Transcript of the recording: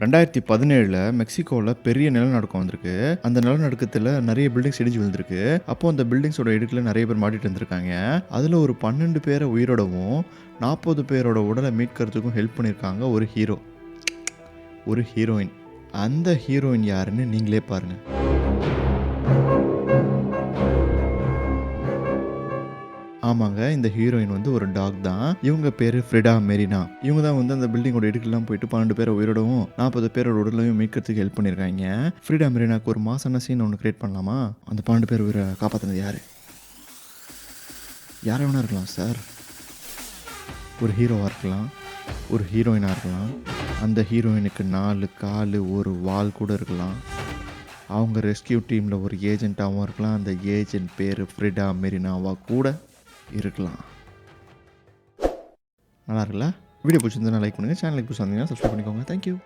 2017 மெக்சிகோல பெரிய நிலநடுக்கம் வந்திருக்கு. அந்த நிலநடுக்கத்துல நெறைய பில்டிங்ஸ் இடிஞ்சு விழுந்திருக்கு. அப்போ அந்த பில்டிங்ஸோட இடுக்குல நெறைய பேர் மாட்டிட்டு இருந்திருக்காங்க. அதுல ஒரு 12 பேர உயிரோடவும், 40 பேரோட உடல மீட்கறதுக்கும் ஹெல்ப் பண்ணியிருக்காங்க ஒரு ஹீரோ. ஒரு ஹீரோயின். அந்த ஹீரோயின் யாருன்னு நீங்களே பாருங்க. ஆமாங்க. இந்த ஹீரோயின் வந்து ஒரு டாக் தான். இவங்க பேரு ஃப்ரிடா மெரினா. இவங்க தான் வந்து அந்த பில்டிங்கோட இடுக்குலாம் போயிட்டு 12 பேர உயிரோடவும், 40 பேரோட உடலையும் மீட்கறதுக்கு ஹெல்ப் பண்ணியிருக்காய்ங்க. ஃப்ரிடா மெரினாக்கு ஒரு மாசான சீன் ஒண்ணு கிரியேட் பண்ணலாமா? அந்த 12 பேர் உயிர காப்பாத்துனது யாரு? யாரா வேணா இருக்கலாம் சார். ஒரு ஹீரோவா இருக்கலாம். ஒரு ஹீரோயினா இருக்கலாம். அந்த ஹீரோயினுக்கு 4 காலு, 1 வால் கூட இருக்கலாம். அவங்க ரெஸ்க்யூ டீம்ல ஒரு ஏஜென்ட்டாவும் இருக்கலாம். அந்த ஏஜென்ட் பேரு ஃப்ரிடா மெரினாவா கூட இருக்கலாம். நல்லா இருக்குல்ல? வீடியோ பிடிச்சிருந்தா லைக் பண்ணுங்க. சேனலுக்கு புதுசா இருந்தீங்கன்னா சப்ஸ்கிரைப் பண்ணிக்கோங்க. Thank you.